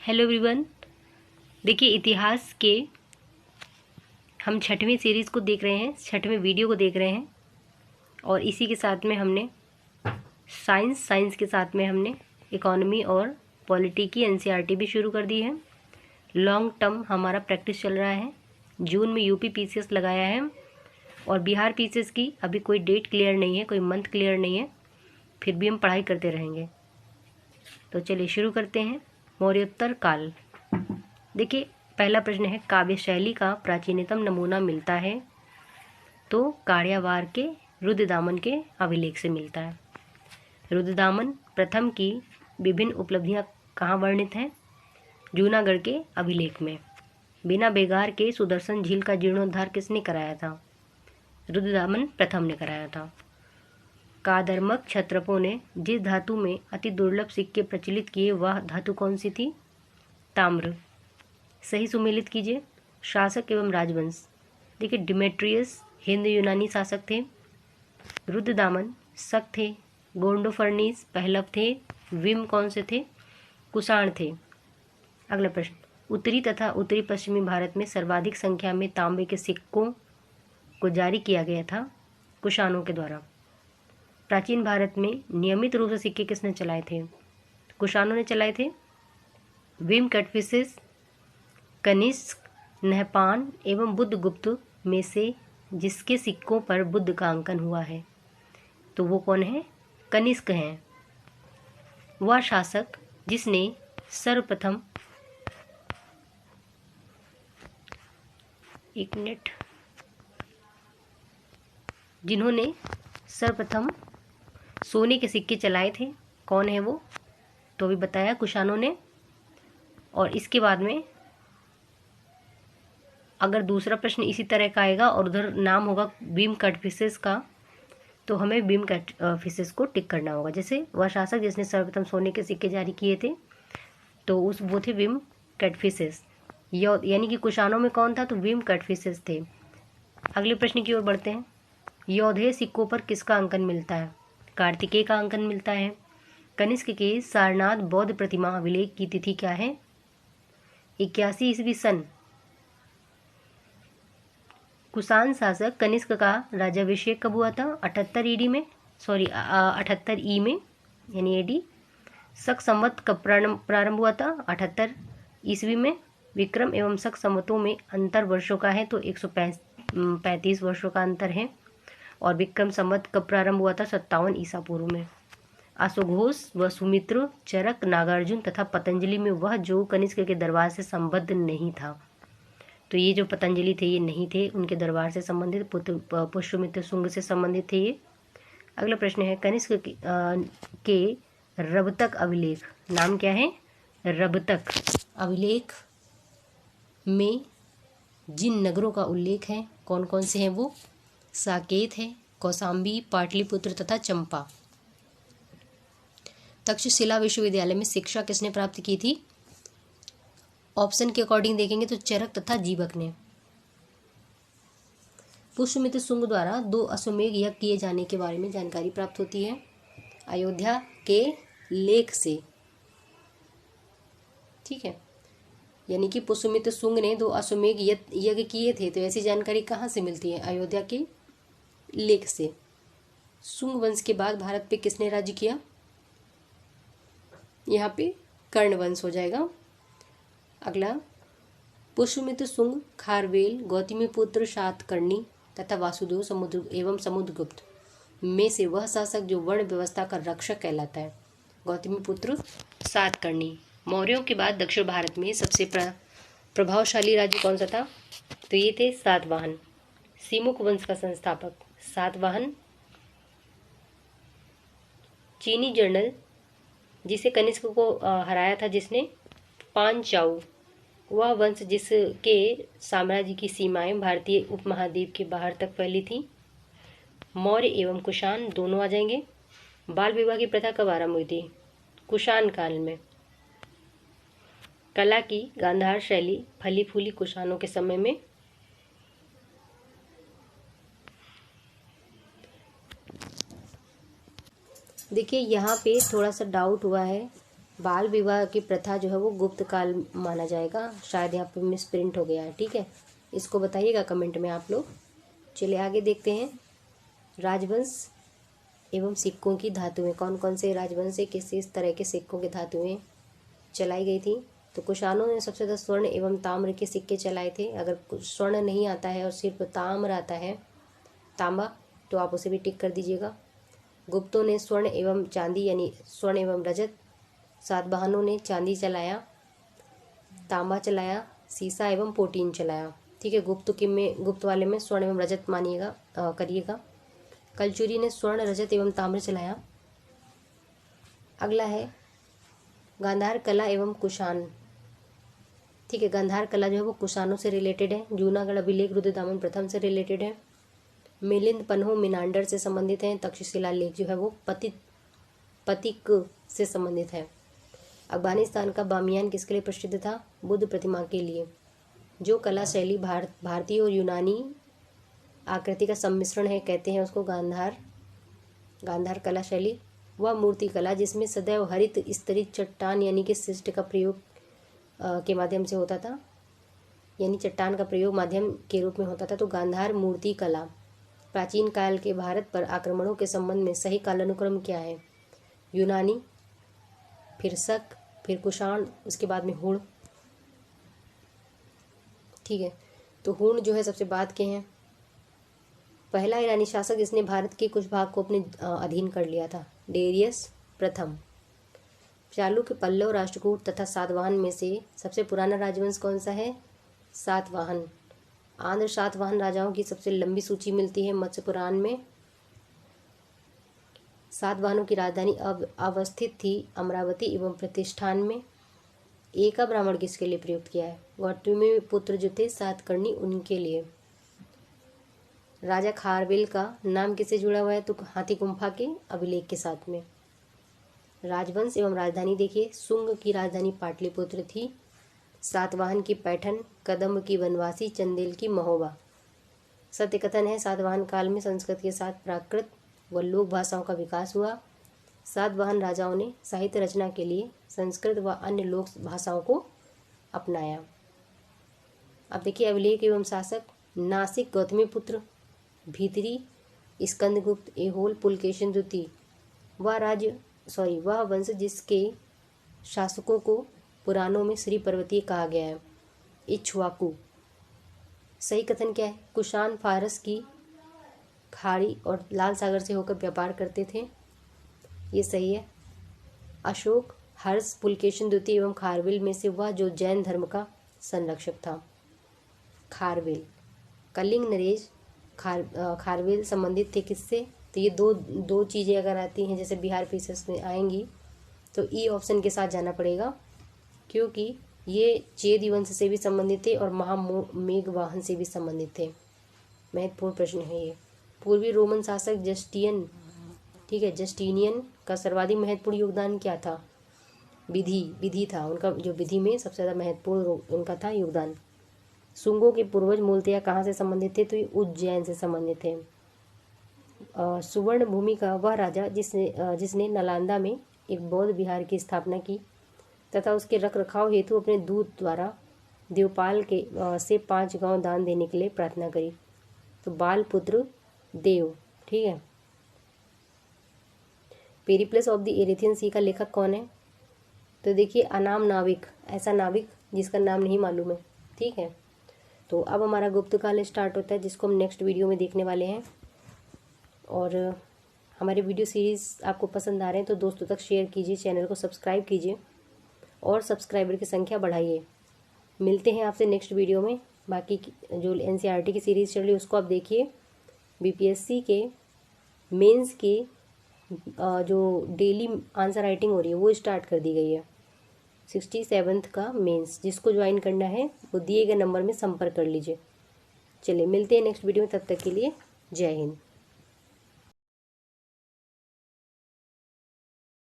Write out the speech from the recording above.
Hello everyone. देखिए, इतिहास के हम छठवीं सीरीज़ को देख रहे हैं, छठवें वीडियो को देख रहे हैं और इसी के साथ में हमने साइंस के साथ में हमने इकोनॉमी और पॉलिटी की एनसीईआरटी भी शुरू कर दी है। लॉन्ग टर्म हमारा प्रैक्टिस चल रहा है। जून में यूपी पीसीएस लगाया है और बिहार पीसीएस की अभी कोई डेट क्लियर नहीं है, कोई मंथ क्लियर नहीं है, फिर भी हम पढ़ाई करते रहेंगे। तो चलिए शुरू करते हैं। मौर्योत्तर काल। देखिए, पहला प्रश्न है, काव्य शैली का प्राचीनतम नमूना मिलता है तो काड़ियावार के रुद्रदामन के अभिलेख से मिलता है। रुद्रदामन प्रथम की विभिन्न उपलब्धियां कहाँ वर्णित हैं? जूनागढ़ के अभिलेख में। बिना बेगार के सुदर्शन झील का जीर्णोद्धार किसने कराया था? रुद्रदामन प्रथम ने कराया था। कादर्मक क्षत्रपों ने जिस धातु में अति दुर्लभ सिक्के प्रचलित किए वह धातु कौन सी थी? ताम्र। सही सुमेलित कीजिए। शासक एवं राजवंश। देखिए, डिमेट्रियस हिंद यूनानी शासक थे, रुद्रदामन शक थे, गोंडोफर्निस पहलव थे, विम कौन से थे? कुषाण थे। अगला प्रश्न, उत्तरी तथा उत्तरी पश्चिमी भारत में सर्वाधिक संख्या में तांबे के सिक्कों को जारी किया गया था कुषाणों के द्वारा। प्राचीन भारत में नियमित रूप से सिक्के किसने चलाए थे? कुषाणों ने चलाए थे। विम कटफिसेस, कनिष्क, नहपान एवं बुद्धगुप्त में से जिसके सिक्कों पर बुद्ध का अंकन हुआ है तो वो कौन है? कनिष्क हैं। वह शासक जिसने सर्वप्रथम जिन्होंने सर्वप्रथम सोने के सिक्के चलाए थे, कौन है वो? तो अभी बताया, कुषाणों ने। और इसके बाद में अगर दूसरा प्रश्न इसी तरह का आएगा और उधर नाम होगा बीम कटफिसेस का, तो हमें बीम कटफिसेस को टिक करना होगा। जैसे वह शासक जिसने सर्वप्रथम सोने के सिक्के जारी किए थे तो वो थे बीम कटफिसेस। यानी कि कुषाणों में कौन था? तो बीम कटफिसेस थे। अगले प्रश्न की ओर बढ़ते हैं। योधेय सिक्कों पर किसका अंकन मिलता है? कार्तिकेय का अंकन मिलता है। कनिष्क के सारनाथ बौद्ध प्रतिमा अभिलेख की तिथि क्या है? 81 ईस्वी सन। कुषाण शासक कनिष्क का राज्याभिषेक कब हुआ था? 78 ईडी में, 78 ई में, यानी एडी। शक संवत कब प्रारंभ हुआ था? 78 ईस्वी में। विक्रम एवं शक संवतों में अंतर वर्षों का है तो 135 वर्षों का अंतर है। और विक्रम संवत कब प्रारंभ हुआ था? 57 ईसा पूर्व में। अश्वघोष व सुमित्र, चरक, नागार्जुन तथा पतंजलि में वह जो कनिष्क के दरबार से संबद्ध नहीं था। तो ये जो पतंजलि थे ये नहीं थे उनके दरबार से संबंधित, पुष्यमित्र शुंग से संबंधित थे ये। अगला प्रश्न है, कनिष्क के रबतक अभिलेख, नाम क्या है? रबतक अभिलेख में जिन नगरों का उल्लेख है कौन कौन से हैं वो? साकेत है, कौशाम्बी, पाटलिपुत्र तथा चंपा। तक्षशिला विश्वविद्यालय में शिक्षा किसने प्राप्त की थी? ऑप्शन के अकॉर्डिंग देखेंगे तो चरक तथा जीवक ने। पुष्यमित्र शुंग द्वारा 2 अश्वमेध यज्ञ किए जाने के बारे में जानकारी प्राप्त होती है अयोध्या के लेख से। ठीक है, यानी कि पुष्यमित्र शुंग ने 2 अश्वमेध यज्ञ किए थे, तो ऐसी जानकारी कहाँ से मिलती है? अयोध्या के लेख से। शुंग वंश के बाद भारत पे किसने राज्य किया? यहाँ पे कर्ण वंश हो जाएगा। अगला, पुष्यमित्र शुंग, खारवेल, गौतमीपुत्र सातकर्णी तथा वासुदेव समुद्रगुप्त में से वह शासक जो वर्ण व्यवस्था का रक्षक कहलाता है? गौतमीपुत्र सातकर्णी। मौर्यों के बाद दक्षिण भारत में सबसे प्रभावशाली राज्य कौन सा था? तो ये थे सातवाहन। सिमुक वंश का संस्थापक सातवाहन। चीनी जनरल जिसे कनिष्क को हराया था, जिसने पांचाऊ, वह वंश जिसके साम्राज्य की सीमाएं भारतीय उपमहाद्वीप के बाहर तक फैली थी। मौर्य एवं कुषाण दोनों आ जाएंगे। बाल विवाह की प्रथा कब आरंभ हुई थी? कुषाण काल में। कला की गांधार शैली फली फूली कुषाणों के समय में। देखिए, यहाँ पे थोड़ा सा डाउट हुआ है बाल विवाह की प्रथा जो है वो गुप्त काल माना जाएगा। शायद यहाँ पे मिस प्रिंट हो गया है, ठीक है, इसको बताइएगा कमेंट में आप लोग। चलिए आगे देखते हैं। राजवंश एवं सिक्कों की धातुएं, कौन कौन से राजवंश से किस तरह के सिक्कों की धातुएं चलाई गई थी। तो कुषाणों ने सबसे ज़्यादा स्वर्ण एवं ताम्र के सिक्के चलाए थे। अगर स्वर्ण नहीं आता है और सिर्फ ताम्र आता है, तांबा, तो आप उसे भी टिक कर दीजिएगा। गुप्तों ने स्वर्ण एवं चांदी यानी स्वर्ण एवं रजत। सातवाहनों ने चांदी चलाया, तांबा चलाया, सीसा एवं पोटीन चलाया। ठीक है, गुप्त वाले में स्वर्ण एवं रजत मानिएगा, करिएगा। कलचुरी ने स्वर्ण, रजत एवं ताम्र चलाया। अगला है गांधार कला एवं कुषाण। ठीक है, गांधार कला जो है वो कुषाणों से रिलेटेड है। जूनागढ़ अभिलेख रुद्रदामन प्रथम से रिलेटेड है। मिलिंद पन्हो मिनांडर से संबंधित है। तक्षशिला लेख जो है वो पतिक से संबंधित है। अफगानिस्तान का बामियान किसके लिए प्रसिद्ध था? बुद्ध प्रतिमा के लिए। जो कला शैली भारतीय और यूनानी आकृति का सम्मिश्रण है, कहते हैं उसको गांधार कला शैली। वह मूर्ति कला जिसमें सदैव हरित स्तरित चट्टान यानी कि शिष्ट का प्रयोग के माध्यम से होता था, यानी चट्टान का प्रयोग माध्यम के रूप में होता था। तो गांधार मूर्ति कला। प्राचीन काल के भारत पर आक्रमणों के संबंध में सही कालानुक्रम क्या है? यूनानी, फिर शक, फिर कुषाण, उसके बाद में हुण। ठीक है, तो हुण जो है सबसे बाद के हैं। पहला ईरानी शासक जिसने भारत के कुछ भाग को अपने अधीन कर लिया था, डेरियस प्रथम। चालुक्य, पल्लव, राष्ट्रकूट तथा सातवाहन में से सबसे पुराना राजवंश कौन सा है? सातवाहन। आंध्र सातवाहन राजाओं की सबसे लंबी सूची मिलती है मत्स्य पुराण में। सातवाहनों की राजधानी अब अवस्थित थी अमरावती एवं प्रतिष्ठान में। एका ब्राह्मण किसके लिए प्रयुक्त किया है? गौतमी पुत्र जो थे सातकर्णी, उनके लिए। राजा खारवेल का नाम किससे जुड़ा हुआ है? तो हाथी गुम्फा के अभिलेख के साथ में। राजवंश एवं राजधानी देखिए, शुंग की राजधानी पाटलिपुत्र थी। सातवाहन की पैठन, कदम्ब की वनवासी, चंदेल की महोबा। सत्य कथन है सातवाहन काल में संस्कृत के साथ प्राकृत व लोक भाषाओं का विकास हुआ। सातवाहन राजाओं ने साहित्य रचना के लिए संस्कृत व अन्य लोक भाषाओं को अपनाया। अब देखिए अभिलेख एवं शासक। नासिक गौतमीपुत्र, भीतरी स्कंदगुप्त, एहोल पुलकेशिन द्वितीय। वह वंश जिसके शासकों को पुराणों में श्री पर्वतीय कहा गया है। इक्ष्वाकु। सही कथन क्या है? कुषाण फारस की खाड़ी और लाल सागर से होकर व्यापार करते थे, ये सही है। अशोक, हर्ष, पुलकेशिन द्वितीय एवं खारवेल में से वह जो जैन धर्म का संरक्षक था। खारवेल। कलिंग, नरेश, खारवेल संबंधित थे किससे? तो ये दो चीज़ें अगर आती हैं जैसे बिहार पीसेस में आएंगी तो ई ऑप्शन के साथ जाना पड़ेगा, क्योंकि ये चेदी वंश से भी संबंधित थे और महामेघवाहन से भी संबंधित थे। महत्वपूर्ण प्रश्न है ये। पूर्वी रोमन शासक जस्टियन, ठीक है, जस्टिनियन का सर्वाधिक महत्वपूर्ण योगदान क्या था? विधि था उनका, जो विधि में सबसे ज़्यादा महत्वपूर्ण उनका था योगदान। शुंगों के पूर्वज मूलतया कहाँ से संबंधित थे? तो ये उज्जैन से संबंधित थे। सुवर्ण भूमि का वह राजा जिसने नालंदा में एक बौद्ध विहार की स्थापना की तथा उसके रखरखाव हेतु अपने दूत द्वारा देवपाल से 5 गांव दान देने के लिए प्रार्थना करी। तो बालपुत्र देव। ठीक है। पेरिप्लस ऑफ द एरेथियन सी का लेखक कौन है? तो देखिए अनाम नाविक, ऐसा नाविक जिसका नाम नहीं मालूम है। ठीक है, तो अब हमारा गुप्त काल स्टार्ट होता है जिसको हम नेक्स्ट वीडियो में देखने वाले हैं। और हमारे वीडियो सीरीज़ आपको पसंद आ रहे हैं तो दोस्तों तक शेयर कीजिए, चैनल को सब्सक्राइब कीजिए और सब्सक्राइबर की संख्या बढ़ाइए। मिलते हैं आपसे नेक्स्ट वीडियो में। बाकी जो एनसीईआरटी की सीरीज़ चल रही है उसको आप देखिए। बीपीएससी के मेंस के जो डेली आंसर राइटिंग हो रही है वो स्टार्ट कर दी गई है। 67th का मेंस, जिसको ज्वाइन करना है वो दिए गए नंबर में संपर्क कर लीजिए। चलिए मिलते हैं नेक्स्ट वीडियो में, तब तक के लिए जय हिंद।